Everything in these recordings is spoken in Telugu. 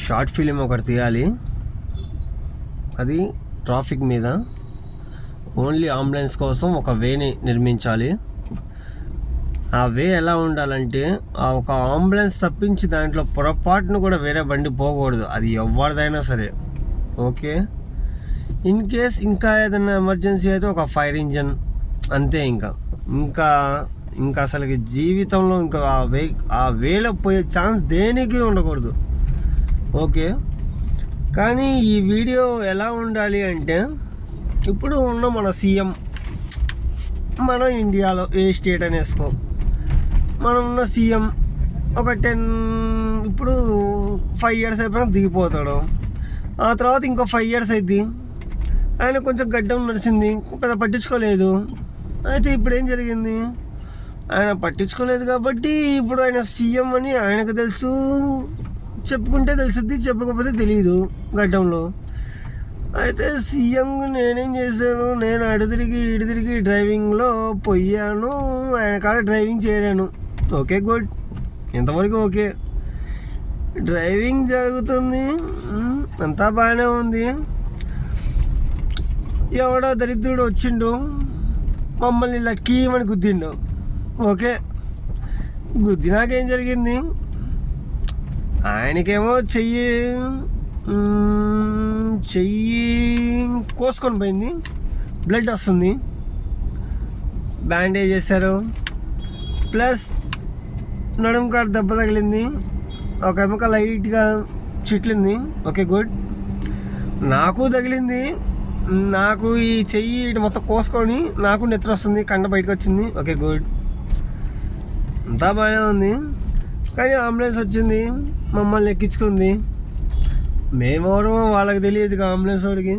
షార్ట్ ఫిలిం ఒకటి తీయాలి. అది ట్రాఫిక్ మీద ఓన్లీ అంబులెన్స్ కోసం ఒక వేని నిర్మించాలి. ఆ వే ఎలా ఉండాలంటే ఆ ఒక అంబులెన్స్ తప్పించి దాంట్లో పొరపాటును కూడా వేరే బండి పోకూడదు, అది ఎవరిదైనా సరే. ఓకే, ఇన్ కేస్ ఇంకా ఏదైనా ఎమర్జెన్సీ అయితే ఒక ఫైర్ ఇంజన్, అంతే. ఇంకా అసలుకి జీవితంలో ఇంకా ఆ వేలో పోయే ఛాన్స్ దేనికి ఉండకూడదు. ఓకే, కానీ ఈ వీడియో ఎలా ఉండాలి అంటే, ఇప్పుడు ఉన్న మన సీఎం, మన ఇండియాలో ఏ స్టేట్ అని వేసుకో, మనం ఉన్న సీఎం ఒక ఇప్పుడు 5 years అయిపోయినా దిగిపోతాడు. ఆ తర్వాత ఇంకో 5 years అయింది, ఆయన కొంచెం గడ్డం నడిచింది, పెద్ద పట్టించుకోలేదు. అయితే ఇప్పుడు ఏం జరిగింది, ఆయన పట్టించుకోలేదు కాబట్టి ఇప్పుడు ఆయన సీఎం అని ఆయనకు తెలుసు, చెప్పుకుంటే తెలుసుద్ది, చెప్పకపోతే తెలియదు గడ్డంలో. అయితే సీఎం నేనేం చేశాను, నేను అటు తిరిగి డ్రైవింగ్లో పోయాను, ఆయన కాడ డ్రైవింగ్ చేయలేను. ఓకే, గుడ్, ఇంతవరకు ఓకే. డ్రైవింగ్ జరుగుతుంది, అంతా బాగానే ఉంది. ఎవడో దరిద్రుడు వచ్చిండు, మమ్మల్ని లక్కీమని గుద్దిండు. ఓకే, గుద్దినాకేం జరిగింది, ఆయనకేమో చెయ్యి కోసుకొని పోయింది, బ్లడ్ వస్తుంది, బ్యాండేజ్ చేశారు, ప్లస్ నడుము కాడ దెబ్బ తగిలింది, ఒక ఎముక లైట్గా చిట్లింది. Okay, good. నాకు తగిలింది, నాకు ఈ చెయ్యి ఇటు మొత్తం కోసుకొని నాకు నెత్తురు వస్తుంది, కండ బయటకు వచ్చింది. ఓకే, గుడ్, అంతా బాగానే ఉంది. కానీ అంబులెన్స్ వచ్చింది, మమ్మల్ని ఎక్కించుకుంది. మేమెవరో వాళ్ళకి తెలియదుగా అంబులెన్స్ వాడికి.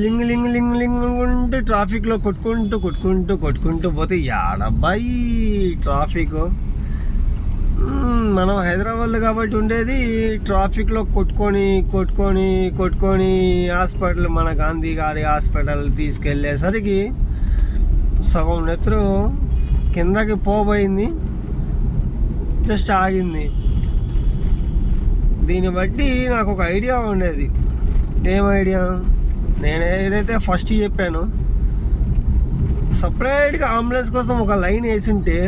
లింగ్ లింగ్ లింగ్ లింగ్ అనుకుంటూ ట్రాఫిక్లో కొట్టుకుంటూ పోతే యాడబ్బాయి ట్రాఫిక్. మనం హైదరాబాద్లో కాబట్టి ఉండేది ట్రాఫిక్లో కొట్టుకొని హాస్పిటల్, మన గాంధీ గారి హాస్పిటల్ తీసుకెళ్ళేసరికి సగం నెత్తురు కిందకి పోబోయింది, జస్ట్ ఆగింది. దీన్ని బట్టి నాకు ఒక ఐడియా ఉండేది. ఏం ఐడియా, నేను ఏదైతే ఫస్ట్ చెప్పానో, సపరేట్గా అంబులెన్స్ కోసం ఒక లైన్ వేసింటే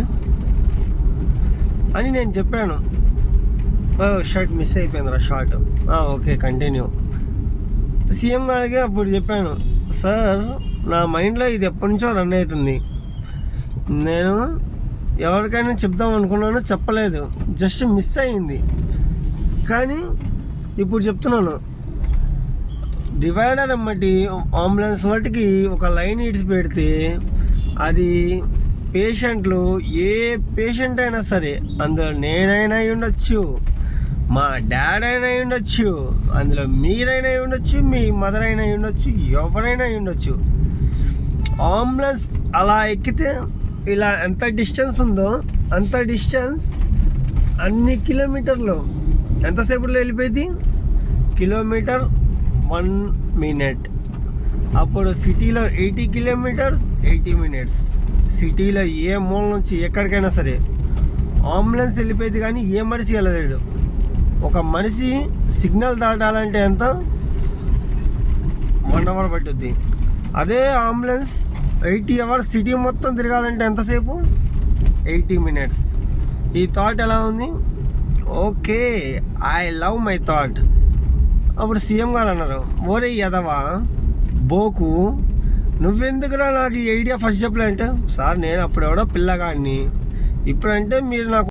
అని నేను చెప్పాను. షార్ట్ మిస్ అయిపోయిందిరా, షార్ట్. Okay, continue. సీఎం గారికి అప్పుడు చెప్పాను, సార్ నా మైండ్లో ఇది ఎప్పటి నుంచో రన్ అవుతుంది, నేను ఎవరికైనా చెప్దాం అనుకున్నాను, చెప్పలేదు, జస్ట్ మిస్ అయింది. కానీ ఇప్పుడు చెప్తున్నాను, డివైడర్ అమ్మటి అంబులెన్స్ వాటికి ఒక లైన్ ఇడిచి పెడితే అది పేషెంట్లు, ఏ పేషెంట్ అయినా సరే, అందులో నేనైనా అయి ఉండొచ్చు, మా డాడ్ అయినా అయి ఉండొచ్చు, అందులో మీరైనా అయి ఉండొచ్చు, మీ మదర్ అయినా అయి ఉండొచ్చు, ఎవరైనా అయి ఉండొచ్చు. అంబులెన్స్ అలా ఎక్కితే ఇలా ఎంత డిస్టెన్స్ ఉందో అంత డిస్టెన్స్ అన్ని కిలోమీటర్లు ఎంతసేపులో వెళ్ళిపోయింది, కిలోమీటర్ 1 minute. అప్పుడు సిటీలో 80 kilometers 80 minutes. సిటీలో ఏ మూల నుంచి ఎక్కడికైనా సరే అంబులెన్స్ వెళ్ళిపోయింది, కానీ ఏ మనిషి వెళ్ళలేడు. ఒక మనిషి సిగ్నల్ దాటాలంటే ఎంత, 1 hour పట్టుద్ది. అదే అంబులెన్స్ 80 hours సిటీ మొత్తం తిరగాలంటే ఎంతసేపు, 80 minutes. ఈ థాట్ ఎలా ఉంది? Okay, I love my thought. అప్పుడు సీఎం గారు అన్నారు, ఓరే యదవా బోకు, నువ్వెందుకురా నాకు ఈ ఐడియా ఫస్ట్ చెప్పలే అంటే, సార్ నేను అప్పుడు ఎవడో పిల్లగాడిని, ఇప్పుడంటే మీరు నాకు